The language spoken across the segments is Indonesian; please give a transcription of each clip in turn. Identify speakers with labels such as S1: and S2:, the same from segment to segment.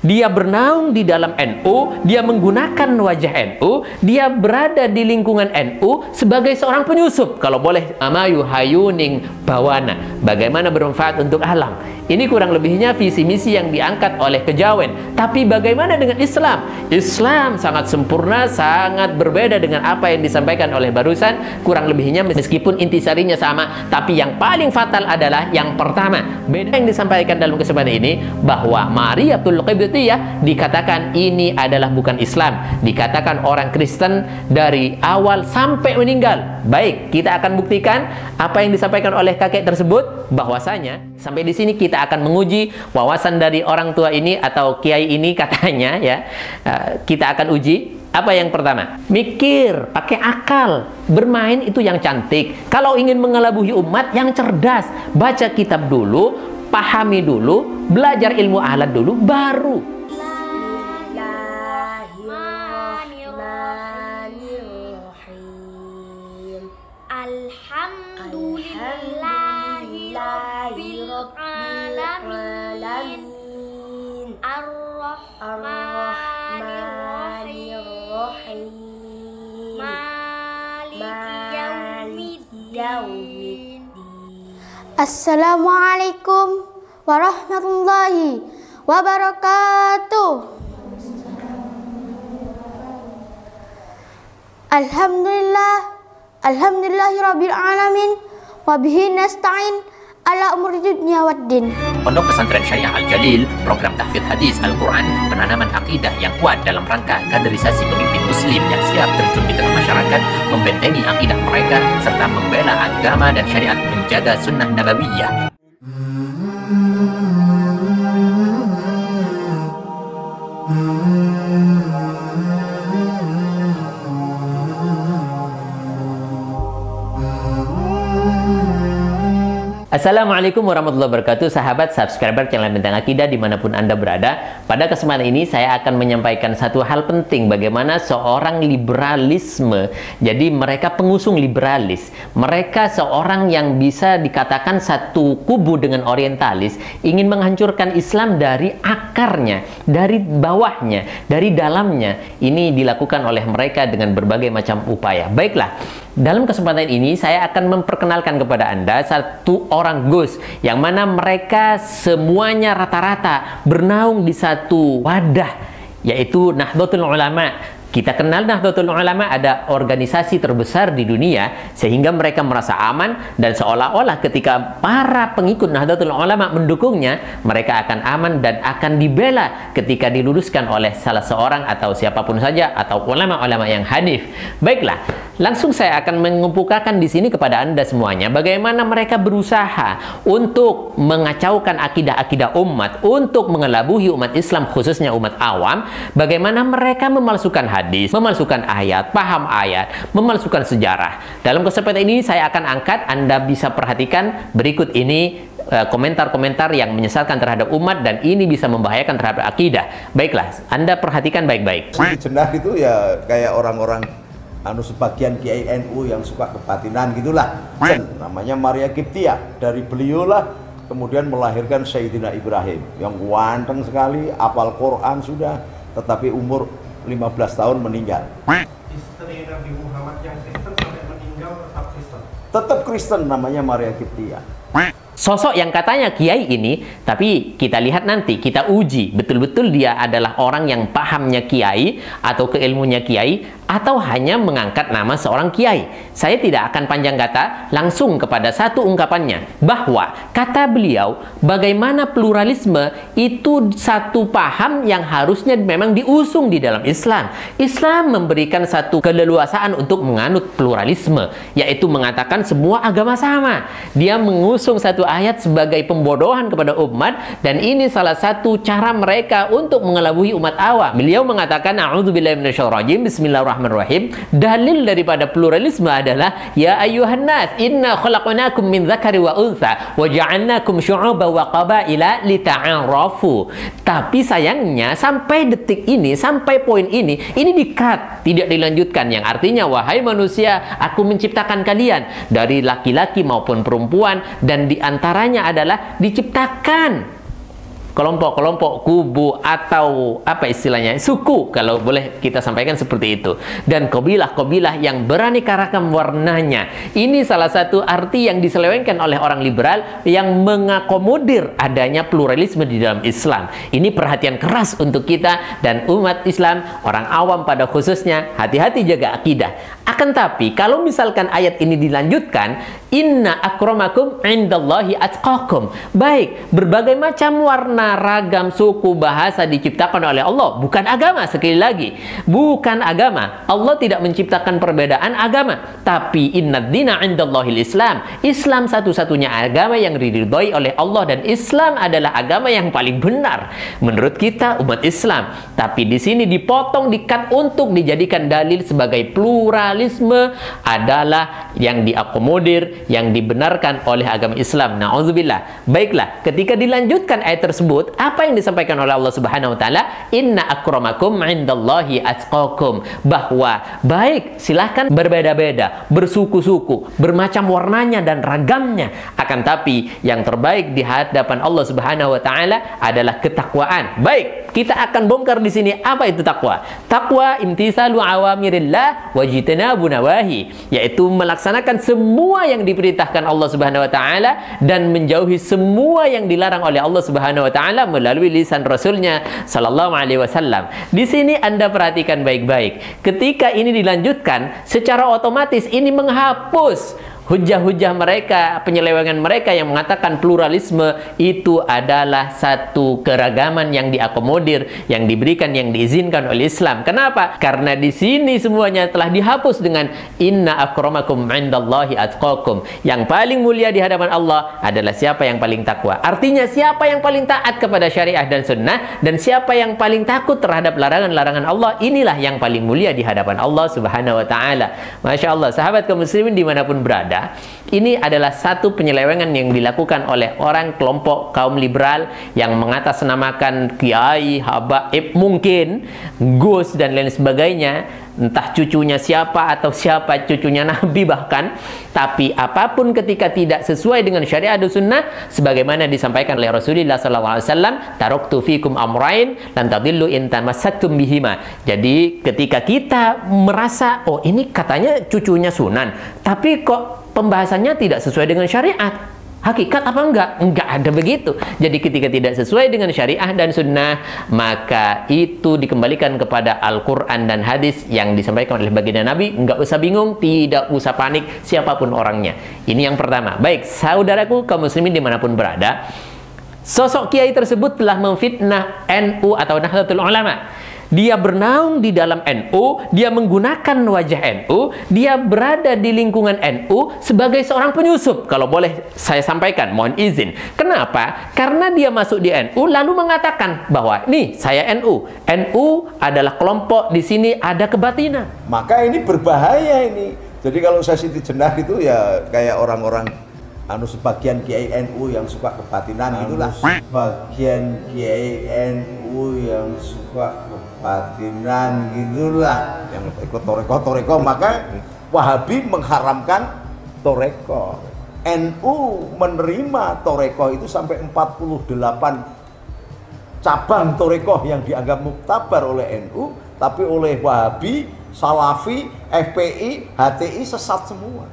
S1: dia bernaung di dalam NU, dia menggunakan wajah NU, dia berada di lingkungan NU sebagai seorang penyusup. Kalau boleh, amayu hayuning bawana, bagaimana bermanfaat untuk alam. Ini kurang lebihnya visi misi yang diangkat oleh Kejawen. Tapi bagaimana dengan Islam? Islam sangat sempurna, sangat berbeda dengan apa yang disampaikan oleh barusan. Kurang lebihnya meskipun intisarinya sama, tapi yang paling fatal adalah yang pertama. Beda yang disampaikan dalam kesempatan ini, bahwa Mariyatul Qibtiyah dikatakan ini adalah bukan Islam, dikatakan orang Kristen dari awal sampai meninggal. Baik, kita akan buktikan apa yang disampaikan oleh kakek tersebut, bahwasanya sampai di sini kita akan menguji wawasan dari orang tua ini atau kiai ini katanya ya. Kita akan uji. Apa yang pertama? Mikir, pakai akal. Bermain itu yang cantik. Kalau ingin mengelabuhi umat, yang cerdas. Baca kitab dulu, pahami dulu, belajar ilmu ahlak dulu, baru.
S2: Assalamualaikum warahmatullahi wabarakatuh. Alhamdulillahirabbil alamin wa bihi nasta'in ala umuri dunya waddin.
S1: Pondok Pesantren Syariah Al-Jalil, program tahfidz hadis Al-Quran, penanaman akidah yang kuat dalam rangka kaderisasi pemimpin muslim yang siap terjun di tengah masyarakat, membentengi akidah mereka, serta membela agama dan syariat, menjaga sunnah nabawiyah. Assalamualaikum warahmatullahi wabarakatuh, sahabat subscriber channel Benteng Akidah dimanapun Anda berada. Pada kesempatan ini saya akan menyampaikan satu hal penting, bagaimana seorang liberalisme. Jadi mereka pengusung liberalis, mereka seorang yang bisa dikatakan satu kubu dengan orientalis, ingin menghancurkan Islam dari akarnya, dari bawahnya, dari dalamnya. Ini dilakukan oleh mereka dengan berbagai macam upaya. Baiklah, dalam kesempatan ini saya akan memperkenalkan kepada Anda satu orang Gus, yang mana mereka semuanya rata-rata bernaung di satu wadah, yaitu Nahdlatul Ulama. Kita kenal Nahdlatul Ulama ada organisasi terbesar di dunia, sehingga mereka merasa aman, dan seolah-olah ketika para pengikut Nahdlatul Ulama mendukungnya, mereka akan aman dan akan dibela ketika diluluskan oleh salah seorang atau siapapun saja, atau ulama-ulama yang hanif. Baiklah, langsung saya akan mengemukakan di sini kepada Anda semuanya bagaimana mereka berusaha untuk mengacaukan akidah-akidah umat, untuk mengelabuhi umat Islam, khususnya umat awam. Bagaimana mereka memalsukan hadis, memalsukan ayat, paham ayat, memalsukan sejarah. Dalam kesempatan ini saya akan angkat, Anda bisa perhatikan berikut ini komentar-komentar yang menyesatkan terhadap umat, dan ini bisa membahayakan terhadap akidah. Baiklah, Anda perhatikan baik-baik.
S3: Jenah itu ya kayak orang-orang sebagian Kiai NU yang suka kebatinan gitulah. Namanya Maria Qibtiyah, dari beliaulah kemudian melahirkan Sayyidina Ibrahim yang ganteng sekali, hafal Quran sudah, tetapi umur 15 tahun meninggal.
S4: Istri Nabi Muhammad yang Kristen sampai meninggal tetap Kristen.
S3: Tetap Kristen, namanya Maria Qibtiyah.
S1: Sosok yang katanya kiai ini, tapi kita lihat nanti, kita uji betul-betul dia adalah orang yang pahamnya kiai atau keilmunya kiai, atau hanya mengangkat nama seorang kiai. Saya tidak akan panjang kata, langsung kepada satu ungkapannya, bahwa kata beliau, bagaimana pluralisme itu satu paham yang harusnya memang diusung di dalam Islam. Islam memberikan satu keleluasaan untuk menganut pluralisme, yaitu mengatakan semua agama sama. Dia mengusung satu ayat sebagai pembodohan kepada umat, dan ini salah satu cara mereka untuk mengelabui umat awam. Beliau mengatakan, a'udzubillahi minasyaitonirrajim, bismillahirrahmanirrahim. Dalil daripada pluralisme adalah, ya ayyuhan nas, inna khalaqnakum min dzakari wa untha wa ja'alnakum syu'uban wa qabaila lita'arafu. Tapi sayangnya sampai detik ini, sampai poin ini di-cut, tidak dilanjutkan, yang artinya, wahai manusia, aku menciptakan kalian dari laki-laki maupun perempuan, dan di antaranya adalah diciptakan kelompok-kelompok kubu atau apa istilahnya, suku kalau boleh kita sampaikan seperti itu, dan kabilah-kabilah yang beraneka ragam warnanya. Ini salah satu arti yang diselewengkan oleh orang liberal yang mengakomodir adanya pluralisme di dalam Islam. Ini perhatian keras untuk kita dan umat Islam, orang awam pada khususnya, hati-hati jaga akidah. Akan tapi kalau misalkan ayat ini dilanjutkan, inna akramakum indallahi atqakum. Baik, berbagai macam warna, ragam, suku, bahasa diciptakan oleh Allah, bukan agama. Sekali lagi, bukan agama. Allah tidak menciptakan perbedaan agama, tapi innad dina indallahil Islam. Islam satu-satunya agama yang diridhoi oleh Allah, dan Islam adalah agama yang paling benar menurut kita umat Islam. Tapi di sini dipotong, dikat untuk dijadikan dalil sebagai pluralisme adalah yang diakomodir, yang dibenarkan oleh agama Islam. Na'udzubillah. Baiklah, ketika dilanjutkan ayat tersebut, apa yang disampaikan oleh Allah Subhanahu wa taala? Inna akramakum indallahi atqakum. Bahwa baik, silahkan berbeda-beda, bersuku-suku, bermacam warnanya dan ragamnya, akan tapi yang terbaik di hadapan Allah Subhanahu wa taala adalah ketakwaan. Baik, kita akan bongkar di sini apa itu takwa. Takwa imtisalu awamirillah wajtinabu nawahi, yaitu melaksanakan semua yang diperintahkan Allah Subhanahu wa taala dan menjauhi semua yang dilarang oleh Allah Subhanahu wa taala melalui lisan Rasulnya sallallahu alaihi wasallam. Di sini Anda perhatikan baik-baik. Ketika ini dilanjutkan, secara otomatis ini menghapus hujah-hujah mereka, penyelewengan mereka yang mengatakan pluralisme itu adalah satu keragaman yang diakomodir, yang diberikan, yang diizinkan oleh Islam. Kenapa? Karena di sini semuanya telah dihapus dengan inna akramakum indallahi atqakum. Yang paling mulia di hadapan Allah adalah siapa yang paling takwa. Artinya siapa yang paling taat kepada syariah dan sunnah, dan siapa yang paling takut terhadap larangan-larangan Allah, inilah yang paling mulia di hadapan Allah Subhanahu wa taala. Masya Allah, sahabat kaum muslimin dimanapun berada, ini adalah satu penyelewengan yang dilakukan oleh orang kelompok kaum liberal yang mengatasnamakan kiai, habaib, mungkin Gus dan lain sebagainya, entah cucunya siapa atau siapa cucunya Nabi bahkan. Tapi apapun ketika tidak sesuai dengan syariat dan sunnah, sebagaimana disampaikan oleh Rasulullah SAW, taraktu fikum amrain lan tadillu in tamassaktum bihima. Jadi ketika kita merasa, oh ini katanya cucunya Sunan, tapi kok pembahasannya tidak sesuai dengan syariat, hakikat apa enggak? Enggak ada begitu. Jadi ketika tidak sesuai dengan syariah dan sunnah, maka itu dikembalikan kepada Al-Quran dan hadis yang disampaikan oleh baginda Nabi. Enggak usah bingung, tidak usah panik siapapun orangnya. Ini yang pertama. Baik, saudaraku kaum muslimin dimanapun berada, sosok kiai tersebut telah memfitnah NU atau Nahdlatul Ulama. Dia bernaung di dalam NU, dia menggunakan wajah NU, dia berada di lingkungan NU sebagai seorang penyusup. Kalau boleh saya sampaikan, mohon izin. Kenapa? Karena dia masuk di NU lalu mengatakan bahwa nih saya NU. NU adalah kelompok, di sini ada kebatinan.
S3: Maka ini berbahaya ini. Jadi kalau saya Siti Jenar itu ya kayak orang-orang sebagian kiai NU yang suka kebatinan gitulah. Sebagian kiai NU yang suka kebatinan gitulah, yang ikut toreko, maka Wahabi mengharamkan toreko. NU menerima toreko itu sampai 48 cabang toreko yang dianggap muktabar oleh NU, tapi oleh Wahabi, Salafi, FPI, HTI sesat semua.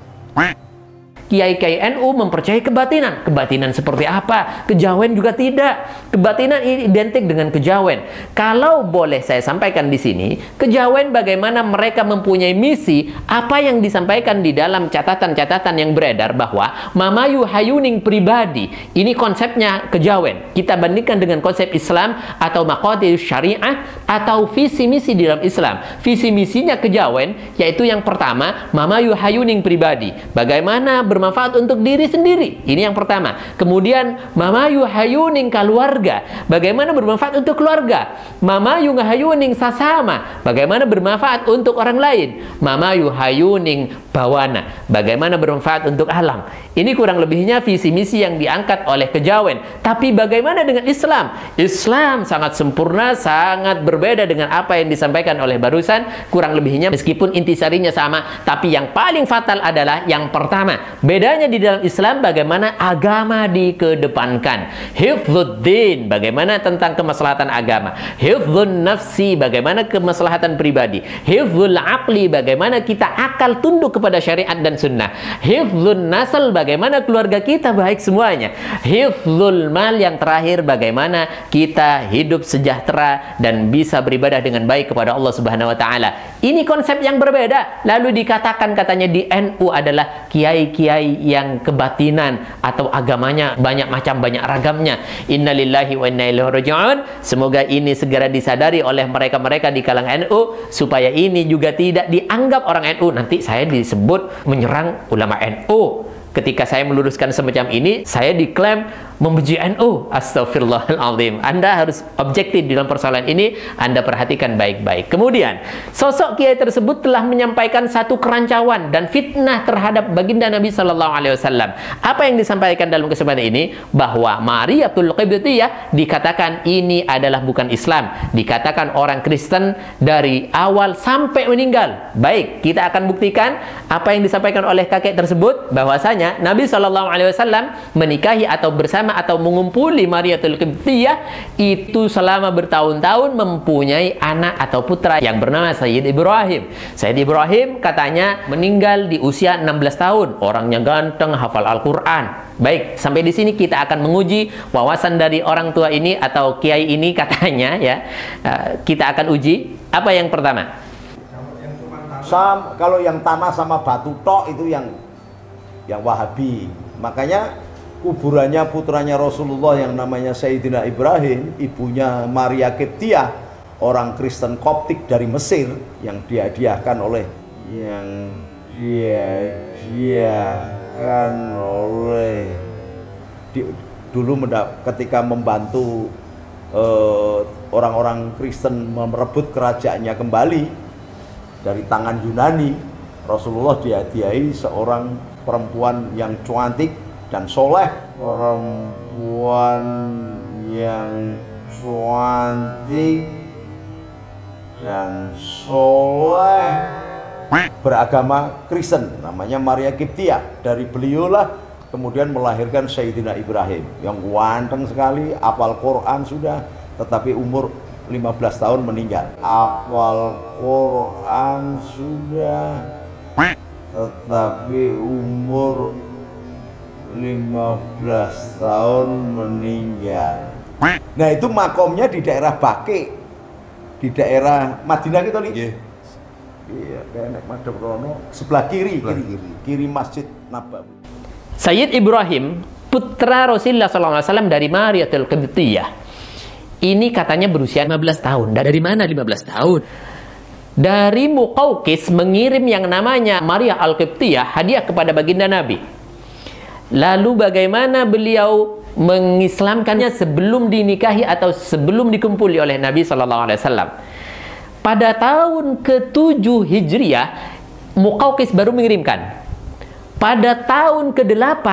S1: Kiai-kiai NU mempercayai kebatinan. Kebatinan seperti apa? Kejawen juga tidak. Kebatinan ini identik dengan kejawen. Kalau boleh saya sampaikan di sini, kejawen bagaimana mereka mempunyai misi, apa yang disampaikan di dalam catatan-catatan yang beredar bahwa mamayu hayuning pribadi. Ini konsepnya kejawen. Kita bandingkan dengan konsep Islam atau maqadir syariah atau visi misi di dalam Islam. Visi misinya kejawen yaitu yang pertama, mamayu hayuning pribadi. Bagaimana bermanfaat untuk diri sendiri. Ini yang pertama. Kemudian mamayu hayuning keluarga. Bagaimana bermanfaat untuk keluarga. Mamayu hayuning sasama. Bagaimana bermanfaat untuk orang lain. Mamayu hayuning bawana, bagaimana bermanfaat untuk alam. Ini kurang lebihnya visi misi yang diangkat oleh kejawen. Tapi bagaimana dengan Islam? Islam sangat sempurna, sangat berbeda dengan apa yang disampaikan oleh barusan. Kurang lebihnya meskipun intisarinya sama, tapi yang paling fatal adalah yang pertama. Bedanya di dalam Islam bagaimana agama dikedepankan. Hifdzuddin, bagaimana tentang kemaslahatan agama. Hifdzun nafsi, bagaimana kemaslahatan pribadi. Hifdzul aqli, bagaimana kita akal tunduk kepada syariat dan sunnah. Hifdzun nasl, bagaimana keluarga kita baik semuanya. Hifdzul mal, yang terakhir bagaimana kita hidup sejahtera dan bisa beribadah dengan baik kepada Allah Subhanahu wa taala. Ini konsep yang berbeda. Lalu dikatakan katanya di NU adalah kiai-kiai yang kebatinan atau agamanya banyak macam, banyak ragamnya. Innalillahi wa inna ilaihi raji'un. Semoga ini segera disadari oleh mereka-mereka di kalangan NU supaya ini juga tidak dianggap orang NU. Nanti saya disebut menyerang ulama NU. Ketika saya meluruskan semacam ini, saya diklaim membenci NU. Astagfirullahaladzim. Anda harus objektif dalam persoalan ini. Anda perhatikan baik-baik. Kemudian, sosok kiai tersebut telah menyampaikan satu kerancuan dan fitnah terhadap baginda Nabi Sallallahu Alaihi Wasallam. Apa yang disampaikan dalam kesempatan ini? Bahwa Mariyatul Qibtiyah dikatakan ini adalah bukan Islam. Dikatakan orang Kristen dari awal sampai meninggal. Baik, kita akan buktikan apa yang disampaikan oleh kakek tersebut, bahwasanya Nabi Shallallahu Alaihi Wasallam menikahi atau bersama atau mengumpuli Mariyatul Qibtiyah itu selama bertahun-tahun mempunyai anak atau putra yang bernama Sayyid Ibrahim. Sayyid Ibrahim katanya meninggal di usia 16 tahun. Orangnya ganteng, hafal Al-Quran. Baik, sampai di sini kita akan menguji wawasan dari orang tua ini atau kiai ini katanya ya. Kita akan uji. Apa yang pertama?
S3: Kalau yang tanah sama batu tok itu yang Wahabi. Makanya kuburannya putranya Rasulullah yang namanya Sayyidina Ibrahim, ibunya Maria Qibtiyah, orang Kristen Koptik dari Mesir, yang dihadiahkan oleh dulu ketika membantu orang-orang Kristen merebut kerajaannya kembali dari tangan Yunani. Rasulullah dihadiahi seorang perempuan yang cantik dan soleh. Perempuan yang cantik dan soleh beragama Kristen, namanya Maria Qibtiyah. Dari beliaulah kemudian melahirkan Sayyidina Ibrahim yang ganteng sekali, hafal Quran sudah, tetapi umur 15 tahun meninggal. Hafal Quran sudah, tetapi umur 15 tahun meninggal. Nah, itu makomnya di daerah Baqi, di daerah Madinah gitu nih. Iya, kayak Madep Rono sebelah kiri Masjid Nabawi.
S1: Sayyid Ibrahim, putra Rasulullah SAW dari Mariyatul Qibtiyah. Ini katanya berusia 15 tahun. Dari mana 15 tahun? Dari Muqawqis mengirim yang namanya Maria Al-Qibtiyah hadiah kepada baginda Nabi. Lalu bagaimana beliau mengislamkannya sebelum dinikahi atau sebelum dikumpuli oleh Nabi SAW. Pada tahun ke-7 Hijriah, Muqawqis baru mengirimkan. Pada tahun ke-8,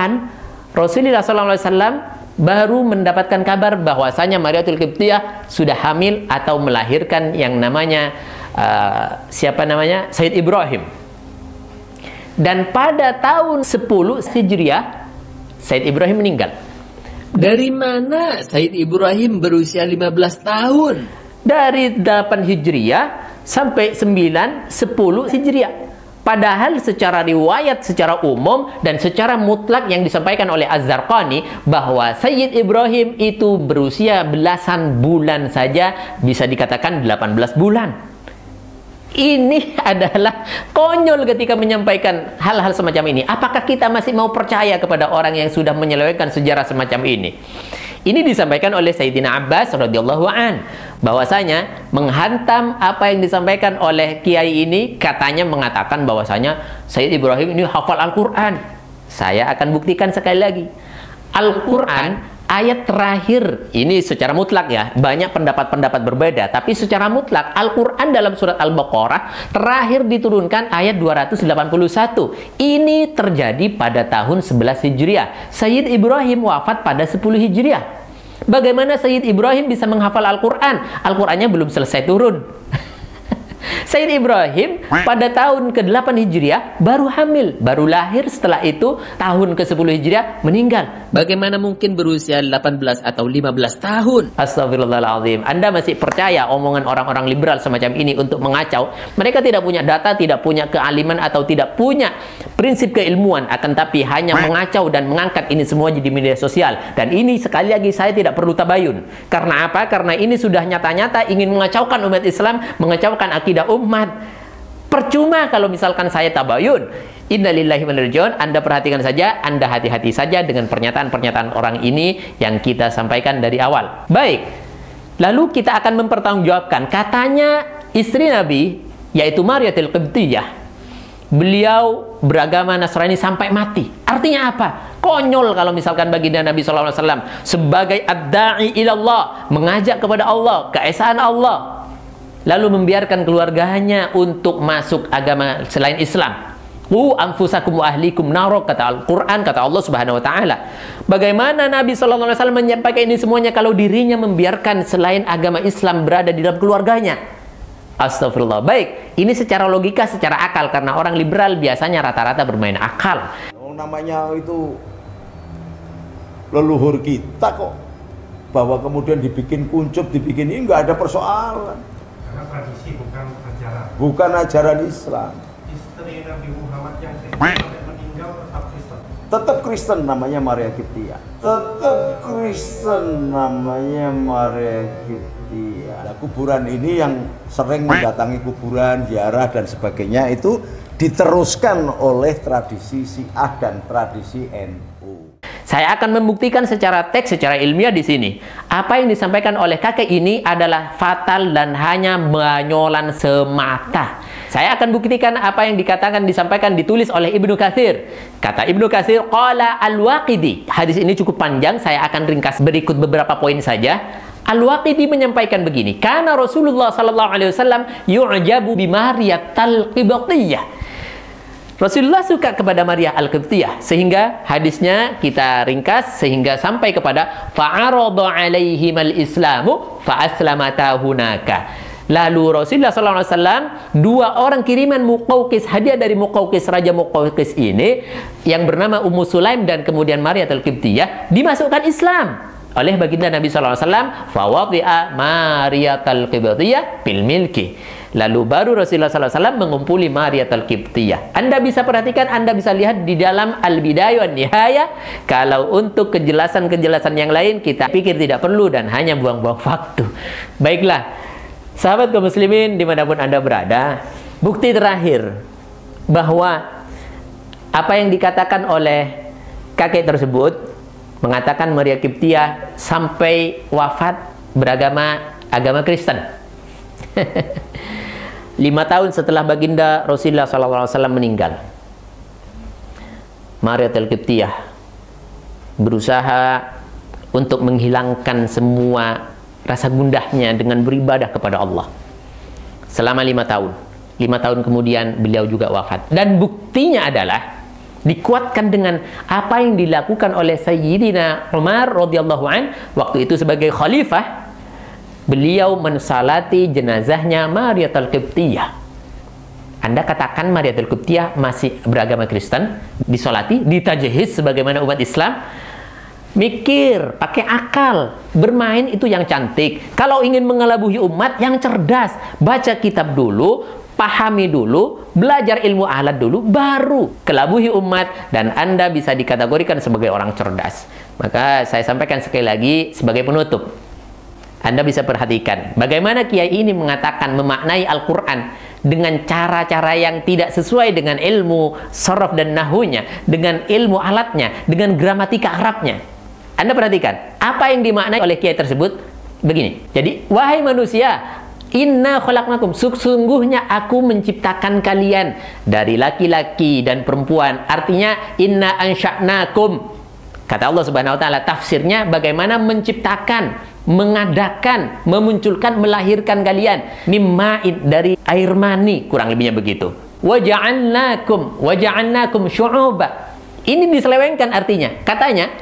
S1: Rasulullah SAW baru mendapatkan kabar bahwasanya Mariyatul Qibtiyah sudah hamil atau melahirkan yang namanya Sayyid Ibrahim. Dan pada tahun 10 Hijriah, Sayyid Ibrahim meninggal.
S5: Dari mana Sayyid Ibrahim berusia 15 tahun?
S1: Dari 8 Hijriah sampai 9, 10 Hijriah. Padahal secara riwayat, secara umum dan secara mutlak yang disampaikan oleh Az-Zarqani bahwa Sayyid Ibrahim itu berusia belasan bulan saja, bisa dikatakan 18 bulan. Ini adalah konyol ketika menyampaikan hal-hal semacam ini. Apakah kita masih mau percaya kepada orang yang sudah menyelewengkan sejarah semacam ini? Ini disampaikan oleh Sayyidina Abbas radhiyallahu an, bahwasanya menghantam apa yang disampaikan oleh kiai ini, katanya mengatakan bahwasanya Sayyid Ibrahim ini hafal Al-Quran. Saya akan buktikan sekali lagi. Al-Quran ayat terakhir ini secara mutlak ya, banyak pendapat-pendapat berbeda, tapi secara mutlak Al-Quran dalam surat Al-Baqarah terakhir diturunkan ayat 281. Ini terjadi pada tahun 11 Hijriah. Sayyid Ibrahim wafat pada 10 Hijriah. Bagaimana Sayyid Ibrahim bisa menghafal Al-Quran? Al-Qurannya belum selesai turun. Sayyid Ibrahim pada tahun ke-8 Hijriah baru hamil, baru lahir. Setelah itu tahun ke-10 Hijriah meninggal.
S5: Bagaimana mungkin berusia 18 atau 15 tahun?
S1: Astagfirullahaladzim. Anda masih percaya omongan orang-orang liberal semacam ini untuk mengacau? Mereka tidak punya data, tidak punya kealiman, atau tidak punya prinsip keilmuan, akan tapi hanya mengacau dan mengangkat ini semua di media sosial. Dan ini sekali lagi saya tidak perlu tabayun. Karena apa? Karena ini sudah nyata-nyata ingin mengacaukan umat Islam, mengacaukan akidah umat. Percuma kalau misalkan saya tabayun. Innalillahi wa inna ilaihi raji'un. Anda perhatikan saja, Anda hati-hati saja dengan pernyataan-pernyataan orang ini yang kita sampaikan dari awal. Baik, lalu kita akan mempertanggungjawabkan. Katanya istri Nabi, yaitu Mariyatul Qibtiyah, beliau beragama Nasrani sampai mati. Artinya apa? Konyol kalau misalkan baginda Nabi SAW sebagai ad-da'i ilallah, mengajak kepada Allah, keesaan Allah, lalu membiarkan keluarganya untuk masuk agama selain Islam. Qu anfusakum wa ahlikum naro, kata Al-Quran, kata Allah Subhanahu wa Ta'ala. Bagaimana Nabi SAW menyampaikan ini semuanya kalau dirinya membiarkan selain agama Islam berada di dalam keluarganya? Astagfirullah. Baik, ini secara logika, secara akal, karena orang liberal biasanya rata-rata bermain akal.
S3: Namanya itu leluhur kita kok, bahwa kemudian dibikin kuncup, dibikin ini nggak ada persoalan.
S4: Karena tradisi bukan ajaran.
S3: Bukan ajaran Islam.
S4: Istri Nabi Muhammad yang Kristen sampai meninggal tetap Kristen.
S3: Tetap Kristen, namanya Maria Qibtiyah. Tetap Kristen, namanya Maria Qibtiyah. Nah, kuburan ini yang sering mendatangi kuburan, ziarah dan sebagainya itu diteruskan oleh tradisi Syiah dan tradisi NU.
S1: Saya akan membuktikan secara teks, secara ilmiah di sini. Apa yang disampaikan oleh kakek ini adalah fatal dan hanya banyolan semata. Saya akan buktikan apa yang dikatakan, disampaikan, ditulis oleh Ibnu Katsir. Kata Ibnu Katsir, qala Al-Waqidi. Hadis ini cukup panjang, saya akan ringkas berikut beberapa poin saja. Al-Waqidi menyampaikan begini, karena Rasulullah sallallahu alaihi wasallam yu'jabu bi Mariyatul Qibtiyah. Rasulullah suka kepada Maria Al-Qibtiyah, sehingga hadisnya kita ringkas sehingga sampai kepada fa'arada 'alaihim al-islamu fa'aslamata hunaka. Lalu Rasulullah SAW, dua orang kiriman Muqawqis, hadiah dari Muqawqis, Raja Muqawqis ini, yang bernama Ummu Sulaim dan kemudian Maria Al-Qibtiyah, dimasukkan Islam oleh baginda Nabi SAW. Fawadi'a Maria Al-Qibtiyah bil milki. Lalu baru Rasulullah SAW mengumpuli Maria Al-Qibtiyah. Anda bisa perhatikan, Anda bisa lihat di dalam Al-Bidayah wan Nihayah. Kalau untuk kejelasan-kejelasan yang lain, kita pikir tidak perlu dan hanya buang-buang waktu. Baiklah, sahabat kaum muslimin dimanapun Anda berada, bukti terakhir bahwa apa yang dikatakan oleh kakek tersebut, mengatakan Maria Qibtiyah sampai wafat beragama agama Kristen. 5 tahun setelah baginda Rasulullah SAW meninggal, Maria Al-Qibtiyah berusaha untuk menghilangkan semua rasa gundahnya dengan beribadah kepada Allah selama 5 tahun. 5 tahun kemudian beliau juga wafat. Dan buktinya adalah dikuatkan dengan apa yang dilakukan oleh Sayyidina Umar radhiyallahu an waktu itu sebagai khalifah. Beliau mensalati jenazahnya Maria Al-Qibtiyah. Anda katakan Maria Al-Qibtiyah masih beragama Kristen, disolati, ditajhiz sebagaimana umat Islam? Mikir, pakai akal, bermain itu yang cantik. Kalau ingin mengelabuhi umat, yang cerdas, baca kitab dulu, pahami dulu, belajar ilmu ahlak dulu, baru kelabuhi umat, dan Anda bisa dikategorikan sebagai orang cerdas. Maka saya sampaikan sekali lagi sebagai penutup, Anda bisa perhatikan bagaimana kiai ini mengatakan, memaknai Al-Quran dengan cara-cara yang tidak sesuai dengan ilmu sharaf dan nahunya, dengan ilmu alatnya, dengan gramatika Arabnya. Anda perhatikan apa yang dimaknai oleh kiai tersebut begini. Jadi, wahai manusia, inna khalaqnakum, sesungguhnya aku menciptakan kalian dari laki-laki dan perempuan. Artinya inna ansha'nakum, Kata Allah Subhanahu wa taala, tafsirnya bagaimana menciptakan, mengadakan, memunculkan, melahirkan kalian mimma'in, dari air mani, kurang lebihnya begitu. Waja'alnakum syu'uba. Ini diselewengkan artinya. Katanya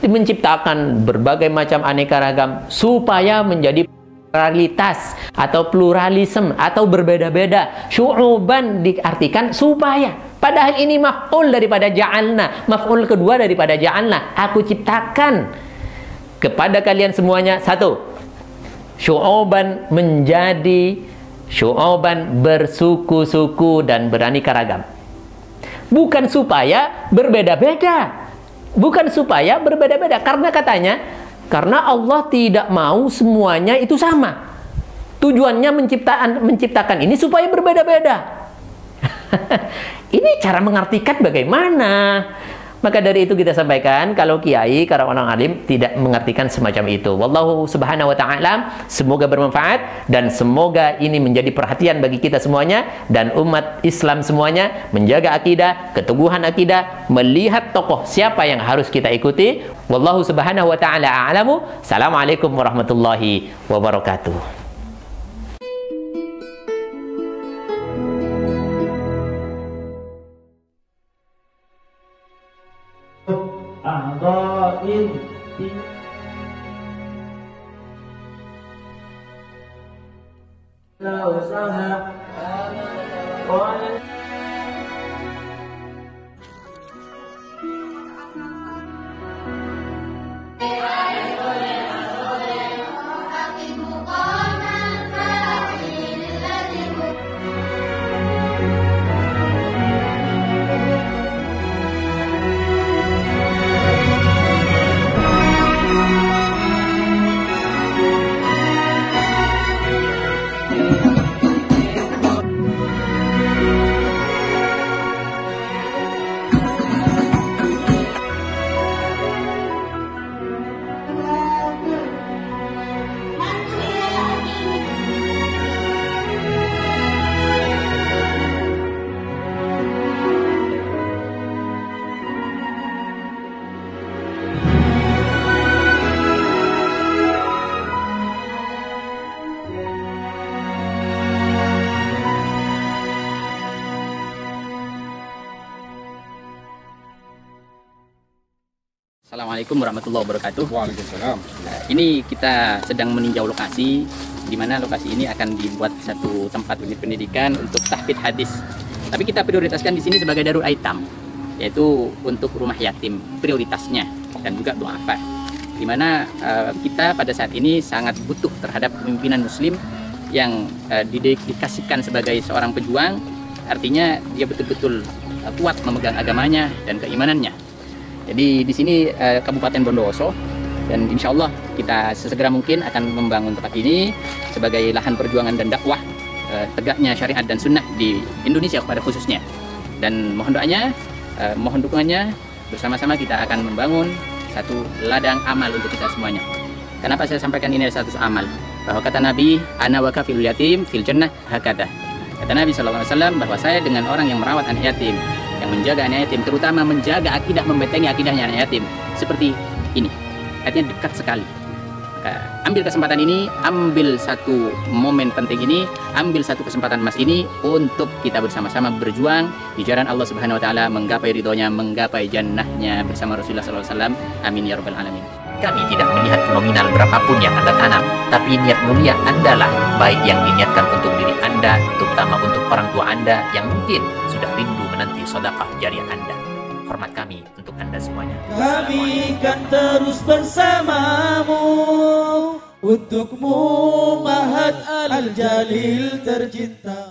S1: menciptakan berbagai macam aneka ragam supaya menjadi pluralitas atau pluralisme atau berbeda-beda. Syu'uban diartikan supaya. Padahal ini maf'ul daripada ja'alna, maf'ul kedua daripada ja'alna. Aku ciptakan kepada kalian semuanya satu, syu'uban, menjadi syu'uban, bersuku-suku dan beraneka ragam. Bukan supaya berbeda-beda. Bukan supaya berbeda-beda. Karena katanya, karena Allah tidak mau semuanya itu sama. Tujuannya menciptakan ini supaya berbeda-beda. Ini cara mengartikan bagaimana. Maka dari itu kita sampaikan, kalau kiai, kalau orang alim tidak mengartikan semacam itu. Wallahu subhanahu wa ta'ala, semoga bermanfaat dan semoga ini menjadi perhatian bagi kita semuanya dan umat Islam semuanya, menjaga akidah, keteguhan akidah, melihat tokoh siapa yang harus kita ikuti. Wallahu subhanahu wa ta'ala a'lamu. Assalamualaikum warahmatullahi wabarakatuh.
S6: أعضاء
S7: Assalamualaikum warahmatullahi wabarakatuh.
S8: Waalaikumsalam.
S7: Ini kita sedang meninjau lokasi, di mana lokasi ini akan dibuat satu tempat unit pendidikan untuk tahfidz hadis. Tapi kita prioritaskan di sini sebagai darul aitam, yaitu untuk rumah yatim prioritasnya dan juga du'afa. Di mana kita pada saat ini sangat butuh terhadap pemimpinan Muslim yang didedikasikan sebagai seorang pejuang, artinya dia betul-betul kuat memegang agamanya dan keimanannya. Jadi di sini Kabupaten Bondowoso, dan insya Allah kita sesegera mungkin akan membangun tempat ini sebagai lahan perjuangan dan dakwah tegaknya syariat dan sunnah di Indonesia pada khususnya. Dan mohon doanya, mohon dukungannya, bersama-sama kita akan membangun satu ladang amal untuk kita semuanya. Kenapa saya sampaikan ini ada satu amal? Bahwa kata Nabi, ana wa kafil yatim fil jannah hakada. Kata Nabi SAW bahwa saya dengan orang yang merawat anak yatim, yang menjaga anak yatim, terutama menjaga akidah, membentengi akidahnya anak yatim, seperti ini. Artinya dekat sekali. Maka ambil kesempatan ini, ambil satu momen penting ini, ambil satu kesempatan emas ini untuk kita bersama-sama berjuang di jalan Allah Subhanahu wa taala, menggapai ridhonya, menggapai jannahnya bersama Rasulullah SAW. Amin ya rabbal alamin.
S1: Kami tidak melihat nominal berapapun yang Anda tanam, tapi niat mulia Anda lah, baik yang diniatkan untuk diri Anda, terutama untuk orang tua Anda yang mungkin sudah rindu menanti sedekah jariah Anda. Hormat kami untuk Anda semuanya.
S6: Kami kan terus bersamamu, untukmu Mahat Al-Jalil tercinta.